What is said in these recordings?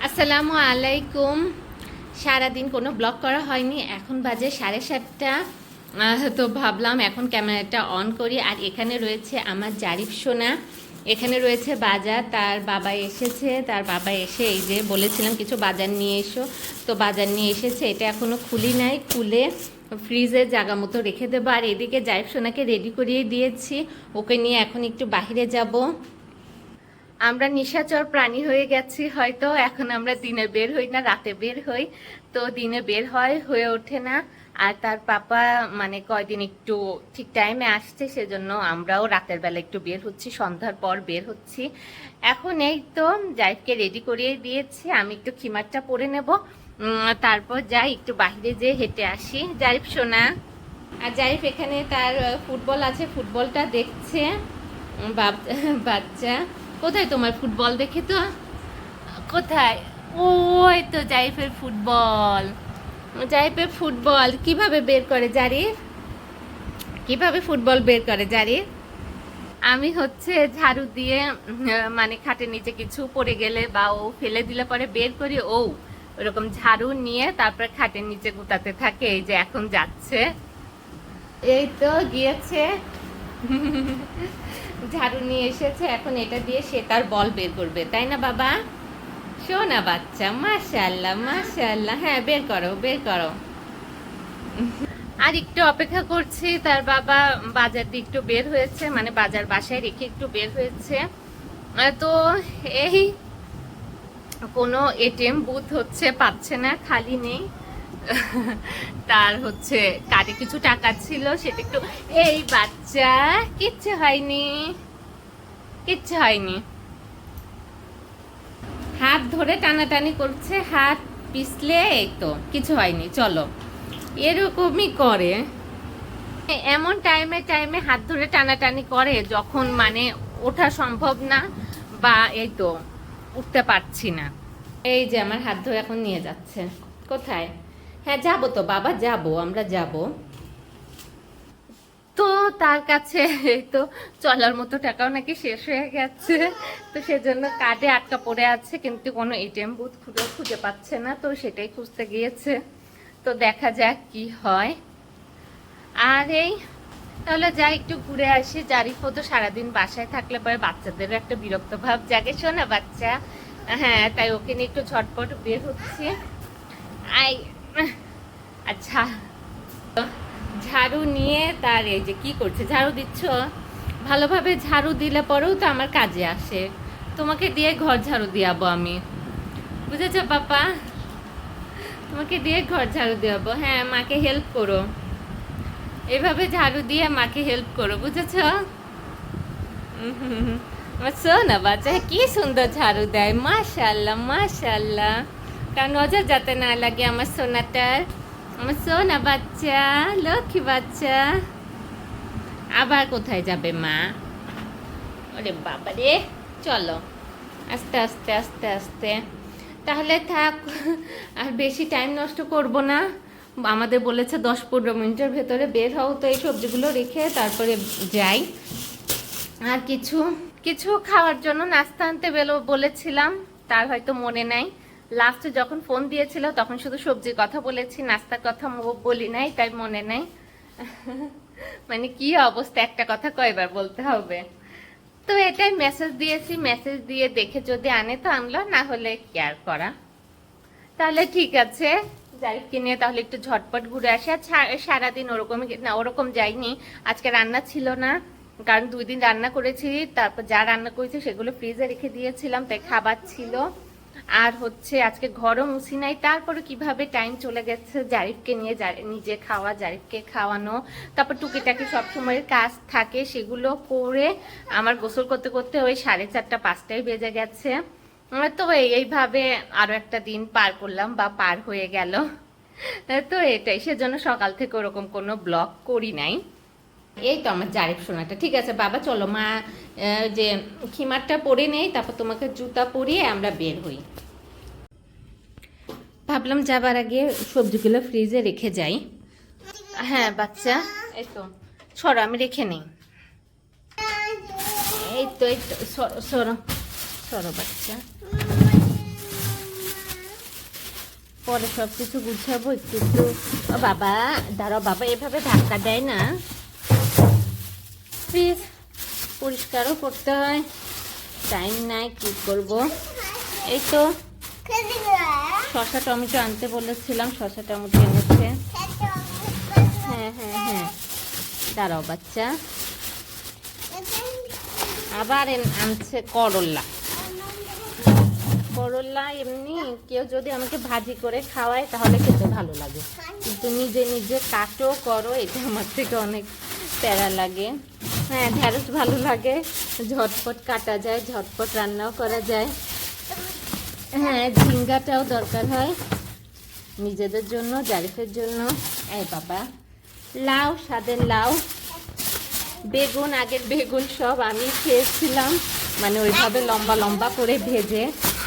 আসসালামু আলাইকুম। সারাদিন কোনো ব্লগ করা হয়নি, এখন বাজে 7:30। তো ভাবলাম এখন ক্যামেরাটা অন করি। আর এখানে রয়েছে আমার জারিফ সোনা, এখানে রয়েছে বাজার। তার বাবা এসেছে, তার বাবা এসে এই যে বলেছিলাম কিছু বাজার নিয়ে এসো, তো বাজার নিয়ে এসেছে। এটা এখনও খুলি নাই, খুলে ফ্রিজে জায়গা মতো রেখে দেবো। আর এদিকে জারিফ সোনাকে রেডি করিয়ে দিয়েছি, ওকে নিয়ে এখন একটু বাইরে যাব। আমরা নিশাচর প্রাণী হয়ে গেছি হয়তো, এখন আমরা দিনে বের হই না, রাতে বের হই। তো দিনে বের হয়ে ওঠে না। আর তার পাপা মানে কয়দিন একটু ঠিক টাইমে আসছে, সেজন্য আমরাও রাতের বেলা একটু বের হচ্ছি, সন্ধ্যার পর বের হচ্ছি। এখন এই তো জারিফকে রেডি করিয়ে দিয়েছি, আমি একটু খিমারটা পরে নেব, তারপর যাই একটু বাইরে যেয়ে হেঁটে আসি। জারিফ সোনা, আর জারিফ এখানে তার ফুটবল আছে, ফুটবলটা দেখছে। বাচ্চা কোথায় তোমার ফুটবল? দেখে তো কোথায়, ওই তো জারিফের ফুটবল। জারিফের ফুটবল কিভাবে বের করে জারিফ, কিভাবে ফুটবল বের করে জারিফ? আমি হচ্ছে ঝাড়ু দিয়ে মানে খাটের নিচে কিছু পড়ে গেলে বা ও ফেলে দিলে পরে বের করি, ও ওরকম ঝাড়ু নিয়ে তারপরে খাটের নিচে গুতাতে থাকে। এই যে এখন যাচ্ছে, এই তো গিয়েছে, ঝাড়ু নিয়ে এসেছে, এখন এটা দিয়ে সে তার বল বের করবে, তাই না বাবা? শোনা বাচ্চা, মাশাআল্লাহ মাশাআল্লাহ। হ্যাঁ বের করো বের করো। আর একটু অপেক্ষা করছি, তার বাবা বাজার দিয়ে একটু বের হয়েছে, মানে বাজার বাসায় রেখে একটু বের হয়েছে। তো এই কোনো এটিএম বুথ হচ্ছে পাচ্ছে না, খালি নেই। তার হচ্ছে কার্ডে কিছু টাকা ছিল, সেটা একটু, এই বাচ্চা কিচ্ছু হয়নি, কিচ্ছু হয়নি। হাত ধরে টানাটানি করছে, হাত পিছলে, এই তো কিছু হয়নি, চলো। এরকমই করে, এমন টাইমে টাইমে হাত ধরে টানাটানি করে যখন মানে ওঠা সম্ভব না, বা এই তো উঠতে পারছি না। এই যে আমার হাত ধরে এখন নিয়ে যাচ্ছে। কোথায়? হ্যাঁ যাবো তো বাবা, যাবো, আমরা যাবো। তো তার কাছে এই তো চলার মতো টাকাও নাকি শেষ হয়ে গেছে, তো সেজন্য কার্ডে আটকা পড়ে আছে, কিন্তু কোনো এটিএম বুথ খুঁজে পাচ্ছে না, তো সেটাই খুঁজতে গিয়েছে। তো দেখা যাক কি হয়। আর এই তাহলে যাই একটু ঘুরে আসি। জারিফও তো সারাদিন বাসায় থাকলে পরে বাচ্চাদেরও একটা বিরক্ত ভাব জাগে, শোনা বাচ্চা। হ্যাঁ তাই ওকে নিয়ে একটু ঝটপট বের হচ্ছে। আই আচ্ছা, ঝাড়ু নিয়ে তার এই যে কি করছে, ঝাড়ু দিচ্ছ, ভালোভাবে ঝাড়ু দিলে পরেও তো আমার কাজে আসে, তোমাকে দিয়ে ঘর ঝাড়ু দিয়াবো আমি, বুঝেছো পাপা? তোমাকে দিয়ে ঘর ঝাড়ু দিয়াবো। হ্যাঁ মাকে হেল্প করো, এভাবে ঝাড়ু দিয়ে মাকে হেল্প করো, বুঝেছো? আমার সোনা বাচ্চা কি সুন্দর ঝাড়ু দেয়, মাশাআল্লাহ মাশাআল্লাহ। কার নজর যাতে না লাগে আমার সোনাটার, আমার সোনা বাচ্চা, লক্ষ্মী বাচ্চা। আবার কোথায় যাবে মা? ওরে বাবা রে, চলো আস্তে আস্তে আস্তে আস্তে। তাহলে থাক, আর বেশি টাইম নষ্ট করব না। আমাদের বলেছে 10-15 মিনিটের ভেতরে বের হও, তো এই সবজিগুলো রেখে তারপরে যাই। আর কিছু কিছু খাওয়ার জন্য নাস্তা আনতে বলেছিলাম, তার হয়তো মনে নাই। লাস্টে যখন ফোন দিয়েছিল তখন শুধু সবজির কথা বলেছি, নাস্তার কথা বলি নাই, তাই মনে নাই। মানে কি অবস্থা, একটা কথা কয়বার বলতে হবে। তো এটাই মেসেজ দিয়েছি, মেসেজ দিয়ে দেখে যদি আনে তো আনলো, না হলে কেয়ার করা। তাহলে ঠিক আছে, জারিফকে নিয়ে তাহলে একটু ঝটপট ঘুরে আসি। আর সারাদিন ওরকম না, ওরকম যাইনি। আজকে রান্না ছিল না, কারণ 2 দিন রান্না করেছি, তারপর যা রান্না করেছি সেগুলো ফ্রিজে রেখে দিয়েছিলাম, তাই খাবার ছিল। আর হচ্ছে আজকে ঘরও মুছি নাই, তারপরে কিভাবে টাইম চলে গেছে জারিফকে নিয়ে, নিজে খাওয়া, জারিফকে খাওয়ানো, তারপর টুকিটাকি সবসময়ের কাজ থাকে, সেগুলো করে আমার গোসল করতে করতে ওই 4:30-5টায় বেজে গেছে। তো এইভাবে আরো একটা দিন পার করলাম, বা পার হয়ে গেল। তো এটাই, সেজন্য সকাল থেকে ওরকম কোনো ব্লগ করি নাই। এই তো আমার জারিফ সোনাটা, ঠিক আছে বাবা চলো, মা যে খিমারটা পরে নেই, তারপর তোমাকে জুতা পরিয়ে আমরা বের হই। ভাবলাম যাবার আগে সবজিগুলো ফ্রিজে রেখে যাই। হ্যাঁ বাচ্চা, এই তো সরো, আমি রেখে নেই। এই তো সরো সরো বাচ্চা। পরে সব কিছু গুছাবো একটু একটু। ও বাবা দাঁড়াও বাবা, এভাবে ধাক্কা দেয় না প্লিজ। পরিষ্কারও করতে হয়, টাইম নাই, কি করব। এই তো শসা টমেটো আনতে বলেছিলাম, শসা টমেটো এনেছে। হ্যাঁ হ্যাঁ হ্যাঁ, দাঁড়াও বাচ্চা। আবার আনছে করল্লা। করল্লা এমনি কেউ যদি আমাকে ভাজি করে খাওয়ায় তাহলে খেতে ভালো লাগে, কিন্তু নিজে নিজে কাটো করো এটা আমার থেকে অনেক প্যারা লাগে। হ্যাঁ ঢ্যাঁড়স ভালো লাগে, ঝটপট কাটা যায়, ঝটপট রান্নাও করা যায়। হ্যাঁ ঝিঙ্গাটাও দরকার হয় নিজেদের জন্য, জারিফের জন্য। এই বাবা লাউ, স্বাদের লাউ, বেগুন, আগের বেগুন সব আমি খেয়েছিলাম, মানে ওইভাবে লম্বা লম্বা করে ভেজে।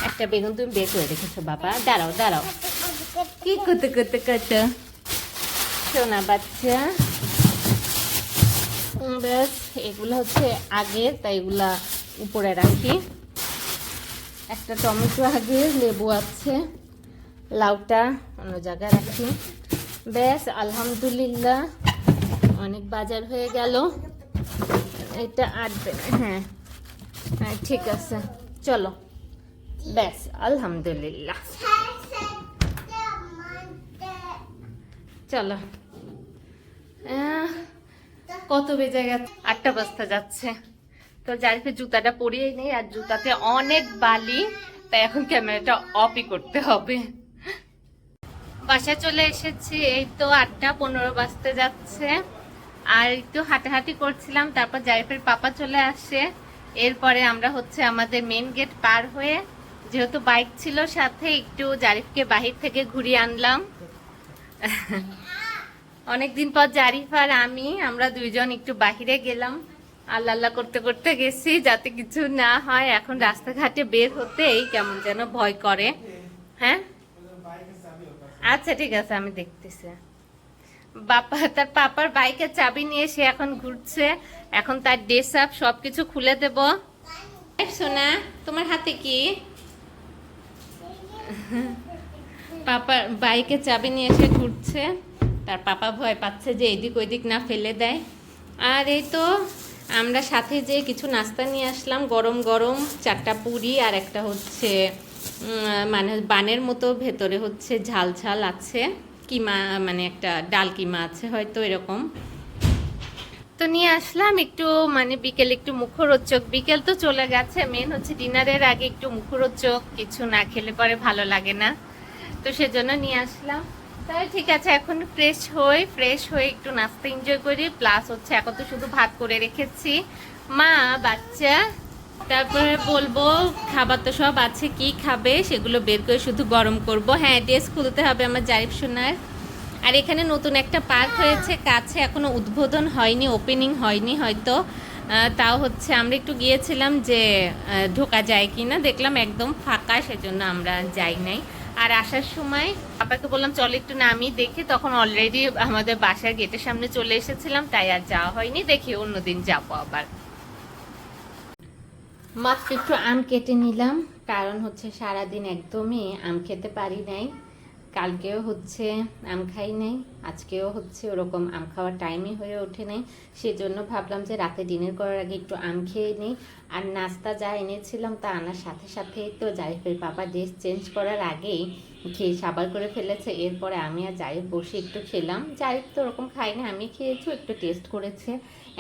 একটা বেগুন তুমি বের করে রেখেছো বাবা, দাঁড়াও দাঁড়াও, কি করতে করতে করতে শোনা বাচ্চা। ব্যাস এগুলো হচ্ছে আগে, তাই এগুলা উপরে রাখি। একটা টমেটো আগে, লেবু আছে, লাউটা অন্য জায়গায় রাখি। ব্যাস আলহামদুলিল্লাহ অনেক বাজার হয়ে গেল। এটা আটবে না, হ্যাঁ হ্যাঁ ঠিক আছে চলো। ব্যাস আলহামদুলিল্লাহ চলো। কত বেজে গেছে? 8টা বাজতে যাচ্ছে। তো জারিফের জুতাটা পরিয়েই নেই, আর জুতাতে অনেক বালি, তাই এখন ক্যামেরাটা অফই করতে হবে। বাসায় চলে এসেছি, এই তো 8টা 15 বাজতে যাচ্ছে। আর একটু হাঁটাহাঁটি করছিলাম, তারপর জারিফের পাপা চলে আসে। এরপরে আমরা হচ্ছে আমাদের মেন গেট পার হয়ে, যেহেতু বাইক ছিল সাথে, একটু জারিফকে বাহির থেকে ঘুরিয়ে আনলাম। অনেকদিন পর জারিফ আর আমরা দুইজন একটু বাহিরে গেলাম, আল্লাহ আল্লাহ করতে করতে গেছি যাতে কিছু না হয়। এখন রাস্তাঘাটে বের হতেই কেমন যেন ভয় করে। হ্যাঁ আচ্ছা ঠিক আছে, আমি দেখতেছি। তার পাপার বাইকের চাবি নিয়ে সে এখন ঘুরছে। এখন তার ড্রেস আপ সবকিছু খুলে দেব। সোনা তোমার হাতে কি? পাপার বাইকের চাবি নিয়ে এসে ঘুরছে। তার পাপা ভয় পাচ্ছে যে এদিক ওইদিক না ফেলে দেয়। আর এই তো আমরা সাথে যে কিছু নাস্তা নিয়ে আসলাম, গরম গরম 4টা পুরি আর একটা হচ্ছে মানে বানের মতো, ভেতরে হচ্ছে ঝাল ঝাল আছে, কিমা মানে একটা ডাল কিমা আছে হয়তো এরকম। তো নিয়ে আসলাম একটু, মানে বিকেল একটু মুখরোচক। বিকেল তো চলে গেছে, মেন হচ্ছে ডিনারের আগে একটু মুখরোচক কিছু না খেলে পরে ভালো লাগে না, তো সেজন্য নিয়ে আসলাম। তাই ঠিক আছে, এখন ফ্রেশ হয়ে একটু নাস্তা এনজয় করি। প্লাস হচ্ছে এখন তো শুধু ভাত করে রেখেছি, মা বাচ্চা, তারপরে বলবো খাবার তো সব আছে, কি খাবে সেগুলো বের করে শুধু গরম করব। হ্যাঁ ড্রেস খুলতে হবে আমার জারিফ সোনার। আর এখানে নতুন একটা পার্ক হয়েছে কাছে, এখনো উদ্বোধন হয়নি, ওপেনিং হয়নি হয়তো। তাও হচ্ছে আমরা একটু গিয়েছিলাম যে ঢোকা যায় কিনা, দেখলাম একদম ফাঁকা, সেজন্য আমরা যাই নাই। আর আসার সময় পাপাকে বললাম চল একটু নামি দেখি, তখন অলরেডি আমাদের বাসার গেটের সামনে চলে এসেছিলাম, তাই আর যাওয়া হয়নি। দেখি অন্যদিন যাবো আবার। মাত্র একটু আম কেটে নিলাম, কারণ হচ্ছে সারাদিন একদমই আম খেতে পারি নাই। কালকেও হচ্ছে আম খাই নাই, আজকেও হচ্ছে ওরকম আম খাওয়ার টাইমই হয়ে ওঠে নাই। সেজন্য ভাবলাম যে রাতে ডিনার করার আগে একটু আম খেয়ে নিই। আর নাস্তা যা এনেছিলাম তা আনার সাথে সাথেই তো জারিফের পাপা ড্রেস চেঞ্জ করার আগেই খেয়ে সাবার করে ফেলেছে। এরপরে আমি আর জারিফ বসে একটু খেলাম। জারিফ তো ওরকম খাই না, আমি খেয়েছি, একটু টেস্ট করেছে।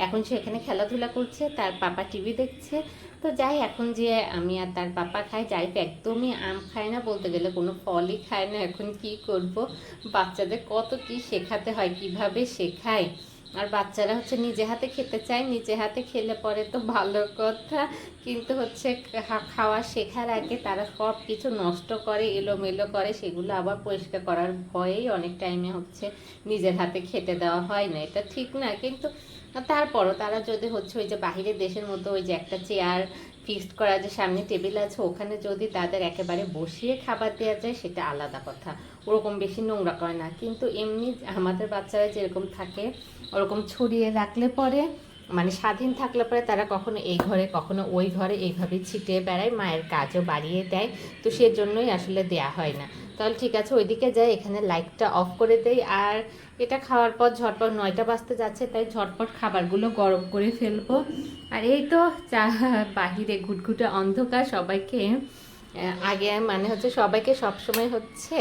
এখন সে এখানে খেলাধুলা করছে, তার পাপা টিভি দেখছে। তো যাই, এখন যে আমি আর তার পাপা খাই, জারিফ একদমই আম খায় না, বলতে গেলে কোনো ফলই খায় না। এখন কি করব, বাচ্চাদের কত কি শেখাতে হয়, কিভাবে শেখায়। আর বাচ্চারা হচ্ছে নিজে হাতে খেতে চায়, নিজে হাতে খেলে পরে তো ভালো কথা, কিন্তু হচ্ছে খাওয়া শেখার আগে তারা সব কিছু নষ্ট করে, এলোমেলো করে, সেগুলো আবার পরিষ্কার করার ভয়েই অনেক টাইমে হচ্ছে নিজের হাতে খেতে দেওয়া হয় না। এটা ঠিক না, কিন্তু তারপরও তারা যদি হচ্ছে ওই যে বাহিরের দেশের মতো ওই যে একটা চেয়ার ফিক্সড করা, যে সামনে টেবিল আছে, ওখানে যদি তাদের একেবারে বসিয়ে খাবার দেওয়া যায় সেটা আলাদা কথা, ওরকম বেশি নোংরা করে না। কিন্তু এমনি আমাদের বাচ্চারা যেরকম থাকে ওরকম ছড়িয়ে রাখলে পরে মানে স্বাধীন থাকলে পরে তারা কখনো এই ঘরে কখনো ওই ঘরে এইভাবে ছিটিয়ে বেড়ায়, মায়ের কাজও বাড়িয়ে দেয়, তো সেজন্যই আসলে দেয়া হয় না। তাহলে ঠিক আছে, ওইদিকে যাই, এখানে লাইটটা অফ করে দেই। আর এটা খাওয়ার পর ঝটপট 9টা বাজতে যাচ্ছে, তাই ঝটপট খাবারগুলো গরম করে ফেলবো। আর এই তো চা, বাহিরে ঘুটঘুটে অন্ধকার, সবাইকে আগে মানে হচ্ছে সবাইকে সবসময় হচ্ছে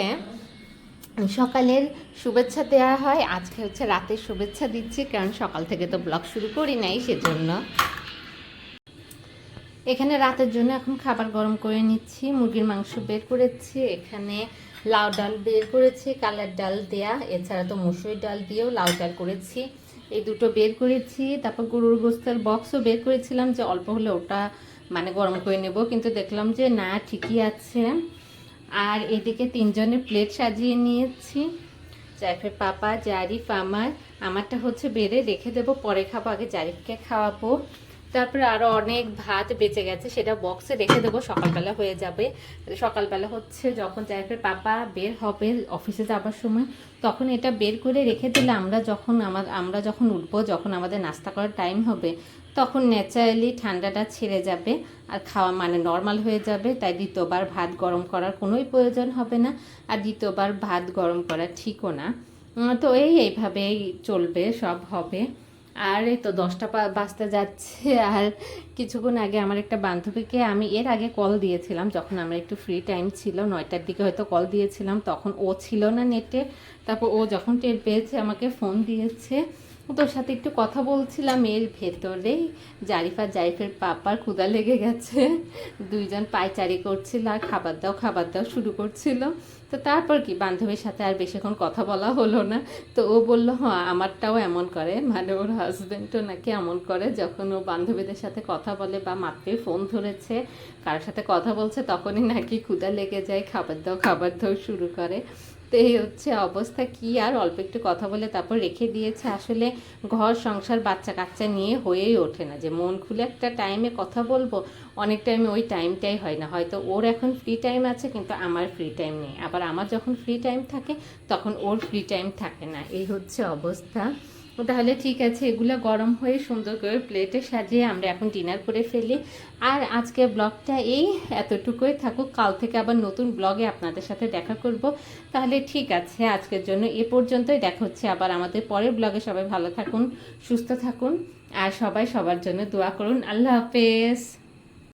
সকালের শুভেচ্ছা দেওয়া হয়, আজকে হচ্ছে রাতের শুভেচ্ছা দিচ্ছি, কারণ সকাল থেকে তো ব্লগ শুরু করি নাই, সেজন্য। এখানে রাতের জন্য এখন খাবার গরম করে নিচ্ছি। মুরগির মাংস বের করেছি, এখানে লাউ ডাল বের করেছি, কালার ডাল দেয়া, এছাড়া তো মুসুরি ডাল দিয়েও লাউ ডাল করেছি, এই দুটো বের করেছি। তারপর গরুর গোস্তের বক্সও বের করেছিলাম যে অল্প হলে ওটা মানে গরম করে নেব, কিন্তু দেখলাম যে না, ঠিকই আছে। আর এদিকে 3 জনের প্লেট সাজিয়ে নিয়েছি, জারিফের পাপা, জারিফ, আমারটা হচ্ছে বেড়ে রেখে দেবো, পরে খাবো, আগে জারিফকে খাওয়াবো। তারপরে আরও অনেক ভাত বেঁচে গেছে, সেটা বক্সে রেখে দেবো, সকালবেলা হয়ে যাবে। সকালবেলা হচ্ছে যখন জারিফের পাপা বের হবে অফিসে যাবার সময়, তখন এটা বের করে রেখে দিলে আমরা যখন উঠবো, যখন আমাদের নাস্তা করার টাইম হবে, তখন ন্যাচারালি ঠান্ডাটা ছেড়ে যাবে আর খাওয়া মানে নর্মাল হয়ে যাবে। তাই দ্বিতীয়বার ভাত গরম করার কোনোই প্রয়োজন হবে না, আর দ্বিতীয়বার ভাত গরম করা ঠিকও না। তো এইভাবেই চলবে, সব হবে। আর এই তো 10টা বাজতে যাচ্ছে। আর কিছুক্ষণ আগে আমার একটা বান্ধবীকে আমি এর আগে কল দিয়েছিলাম, যখন আমার একটু ফ্রি টাইম ছিল, 9টার দিকে হয়তো কল দিয়েছিলাম, তখন ও ছিল না নেটে। তারপর ও যখন টের পেয়েছে আমাকে ফোন দিয়েছে, তোর সাথে একটু কথা বলছিলাম, এর ভেতরেই জারিফের পাপার ক্ষুধা লেগে গেছে, 2জন পায়চারি করছিল আর খাবার দাও শুরু করছিল। তো তারপর কি বান্ধবীর সাথে আর বেশিক্ষণ কথা বলা হলো না। তো ও বললো হ্যাঁ আমারটাও এমন করে, মানে ওর হাজব্যান্ডও নাকি এমন করে, যখন ও বান্ধবীদের সাথে কথা বলে বা মাত্রই ফোন ধরেছে কারোর সাথে কথা বলছে, তখনই নাকি ক্ষুধা লেগে যায়, খাবার দাও শুরু করে। তো এই হচ্ছে অবস্থা। কি আর অল্প একটু কথা বলে তারপর রেখে দিয়েছে। আসলে ঘর সংসার বাচ্চা কাচ্চা নিয়ে হয়েই ওঠে না যে মন খুলে একটা টাইমে কথা বলবো, অনেক টাইমে ওই টাইমটাই হয় না। হয়তো ওর এখন ফ্রি টাইম আছে কিন্তু আমার ফ্রি টাইম নেই, আবার আমার যখন ফ্রি টাইম থাকে তখন ওর ফ্রি টাইম থাকে না, এই হচ্ছে অবস্থা। তাহলে ঠিক আছে, এগুলো গরম হয়ে সুন্দর করে প্লেটে সাজিয়ে আমরা এখন ডিনার করে ফেলি। আর আজকে ব্লগটা এই এতটুকুই থাকুক, কাল থেকে আবার নতুন ব্লগে আপনাদের সাথে দেখা করব। তাহলে ঠিক আছে, আজকের জন্য এ পর্যন্তই, দেখা হচ্ছে আবার আমাদের পরের ব্লগে। সবাই ভালো থাকুন, সুস্থ থাকুন, আর সবাই সবার জন্য দোয়া করুন। আল্লাহ হাফেজ।